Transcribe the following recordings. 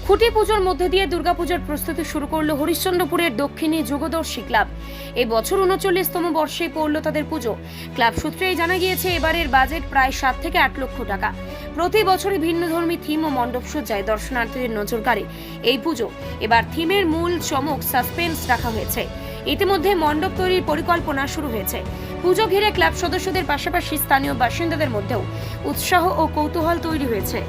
খুঁটি পুজোর মধ্যে দিয়ে দুর্গাপুজোর প্রস্তুতি শুরু করলো হরিশ্চন্দ্রপুরের দক্ষিণী যুগদর্শী ক্লাব। এই বছর ৩৯তম বর্ষে পড়ল তাদের পুজো। ক্লাব সূত্রেই জানা গিয়েছে এবারের বাজেট প্রায় ৭ থেকে ৮ লক্ষ টাকা। প্রতি বছরই ভিন্নধর্মী থিম ও মণ্ডপ সজ্জায় দর্শনার্থীদের নজর কাড়ে এই পুজো। এবার থিমের মূল চমক সাসপেন্স রাখা হয়েছে। ইতিমধ্যে মণ্ডপ তৈরির পরিকল্পনা শুরু হয়েছে। পুজো ঘিরে ক্লাব সদস্যদের পাশাপাশি স্থানীয় বাসিন্দাদের মধ্যেও উৎসাহ ও কৌতূহল তৈরি হয়েছে।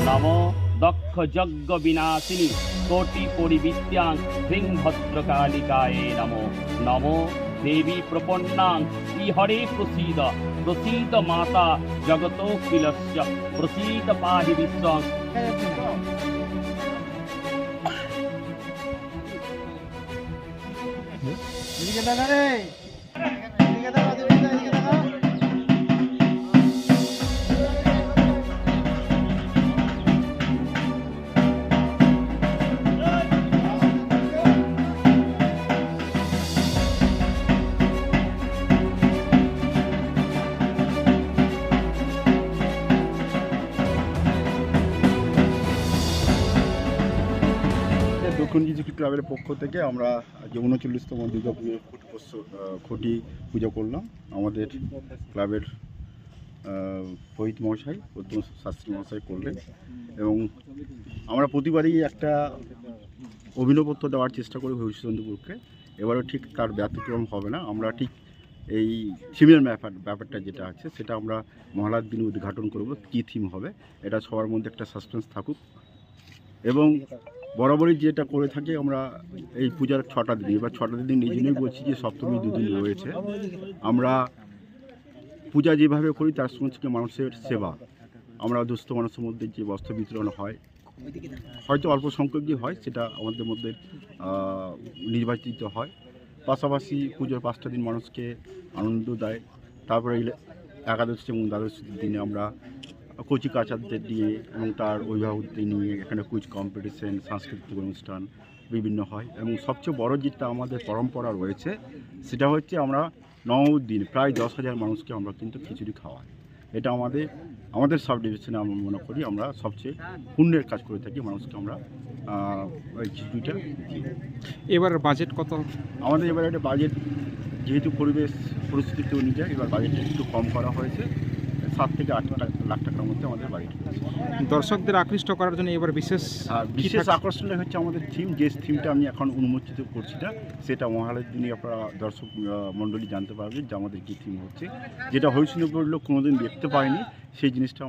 नमो दक्ष यज्ञ विनाशिनी कोटि परिविद्यां ह्रीं भद्रकालिकाये नमो नमो देवी प्रपन्नां श्रीहरे प्रसीद प्रसीद माता जगतोऽखिलस्य प्रसीद पाहि विश्वं। দক্ষিণ কিছু ক্লাবের পক্ষ থেকে আমরা যে ৩৯তম দুর্গা পুজোর খুঁটি পুজো করলাম। আমাদের ক্লাবের পুরোহিত মহাশয় প্রদ্যুৎ শাস্ত্রী মহাশয় করলেন এবং আমরা প্রতিবারই একটা অভিনবত্ব দেওয়ার চেষ্টা করি হরিশ্চন্দ্রপুরকে। এবারও ঠিক তার ব্যতিক্রম হবে না। আমরা ঠিক এই থিমের ব্যাপারটা যেটা আছে সেটা আমরা মহালয়ার দিনে উদ্ঘাটন করব। কী থিম হবে এটা সবার মধ্যে একটা সাসপেন্স থাকুক এবং বরাবরই যেটা করে থাকি আমরা এই পূজার ৬টা দিন, এবার ৬টা দিন এই জন্যই বলছি যে সপ্তমী দুদিন রয়েছে। আমরা পূজা যেভাবে করি তার সঙ্গে মানুষের সেবা, আমরা দুস্থ মানুষের মধ্যে যে বস্ত্র বিতরণ হয়, হয়তো অল্প সংখ্যকই হয়, সেটা আমাদের মধ্যে নির্বাচিত হয়। পাশাপাশি পুজোর ৫টা দিন মানুষকে আনন্দ দেয়। তারপরে একাদশী এবং দ্বাদশীর দিনে আমরা কচি কাচারদের দিয়ে এবং তার অভিভাবকদের নিয়ে এখানে কুইজ কম্পিটিশন, সাংস্কৃতিক অনুষ্ঠান বিভিন্ন হয় এবং সবচেয়ে বড় যেটা আমাদের পরম্পরা রয়েছে সেটা হচ্ছে আমরা নবমীর দিন প্রায় ১০,০০০ মানুষকে আমরা কিন্তু খিচুড়ি খাওয়াই। এটা আমাদের সাব ডিভিশনে আমরা মনে করি আমরা সবচেয়ে পুণ্যের কাজ করে থাকি। মানুষকে আমরা ওই খিচুড়িটা দিই। এবার বাজেট কত? আমাদের এবার একটা বাজেট, যেহেতু পরিবেশ পরিস্থিতি অনুযায়ী এবার বাজেটটা একটু কম করা হয়েছে। ৭ থেকে ৮ লাখ টাকার মধ্যে আমাদের বাড়ি। দর্শকদের আকৃষ্ট করার জন্য এবার বিশেষ আকর্ষণীয় হচ্ছে আমাদের থিম। যে থিমটা আমি এখন উন্মোচিত করছি না, সেটা মহালয়ার দিনে আপনারা দর্শক মণ্ডলী জানতে পারবেন যে আমাদের কী থিম হচ্ছে, যেটা হরিশ্চন্দ্রপুর লোক কোনোদিন দেখতে পায়নি। সেই জিনিসটা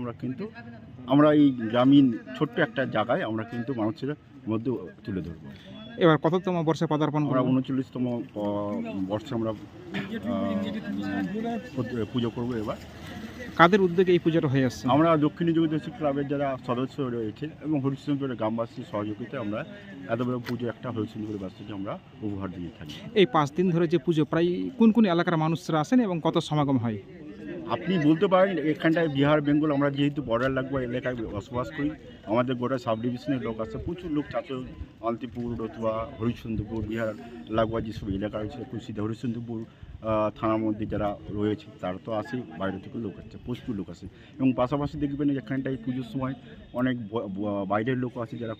আমরা এই গ্রামীণ ছোট্ট একটা জায়গায় আমরা কিন্তু মানুষের মধ্যে তুলে ধরবো। এবার কততম বর্ষে পদার্পণ? আমরা ৩৯তম বর্ষে আমরা পুজো করবো এবার। কাদের উদ্যোগে এই পুজোটা হয়ে আসছে? আমরা দক্ষিণ যুগদর্শী ক্লাবের যারা সদস্য রয়েছে এবং হরিশ্চন্দ্রের গ্রামবাসীর সহযোগিতায় আমরা এত বড় পুজো একটা হরিশ্চন্দ্রের বাসীকে আমরা উপহার দিয়ে থাকি। এই 5 দিন ধরে যে পুজো প্রায় কোন কোন এলাকার মানুষরা আসেন এবং কত সমাগম হয়? আপনি বলতে পারেন এখানটায় বিহার বেঙ্গল, আমরা যেহেতু বর্ডার লাগোয়া এলাকায় বসবাস করি, আমাদের গোটা সাব ডিভিশনের লোক আছে, প্রচুর লোক চাচল, আলতিপুর, রতুয়া, হরিশ্চন্দ্রপুর, বিহার লাগোয়া যেসব এলাকা রয়েছে, কুশিদা, হরিশ্চন্দ্রপুর থানার মধ্যে যারা রয়েছে তারা তো আসে, বাইরে থেকে লোক আসছে, প্রচুর লোক আসে। এবং পাশাপাশি দেখবেন এখানটায় পুজোর সময় অনেক বাইরের লোক আছে যারা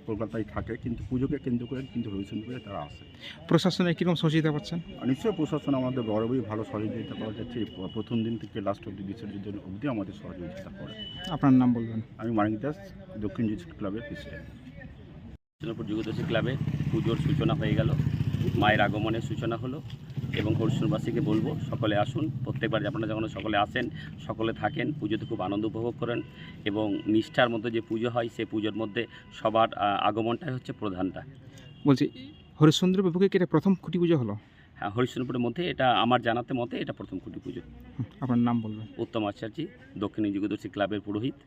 কলকাতায় থাকে, কিন্তু পুজোকে কেন্দ্র করে কিন্তু হরিশ্চন্দ্রপুরে তারা আসে। প্রশাসনে কীরকম সহযোগিতা পাচ্ছেন? আর নিশ্চয়ই প্রশাসন আমাদের বড়ভাবেই ভালো সহযোগিতা পাওয়া যাচ্ছে। প্রথম দিন থেকে লাস্ট অব্দি বিসর্জন অবধি আমাদের সহযোগিতা করে। আপনার নাম বলবেন? আমি মানিক দাস, দক্ষিণ ডিস্ট্রিক্ট ক্লাবের প্রেসিডেন্ট। হরিশ্চন্দ্রপুর যুগদর্শী ক্লাবে পুজোর সূচনা হয়ে গেল, মায়ের আগমনের সূচনা হলো এবং হরিশ্চন্দ্রবাসীকে বলবো সকলে আসুন। প্রত্যেকবার আপনারা যখন সকলে আসেন, সকলে থাকেন, পুজোতে খুব আনন্দ উপভোগ করেন এবং নিষ্ঠার মধ্যে যে পুজো হয় সেই পুজোর মধ্যে সবার আগমনটাই হচ্ছে প্রধানটা। বলছি হরিশ্চন্দ্র বাবুকে কি এটা প্রথম খুঁটি পুজো হলো? হ্যাঁ, হরিশ্চন্দ্রপুরের মধ্যে এটা আমার জানাতে মতে এটা প্রথম খুঁটি পুজো। আপনার নাম বলবেন? উত্তম আচার্য, দক্ষিণ যুগদর্শী ক্লাবের পুরোহিত।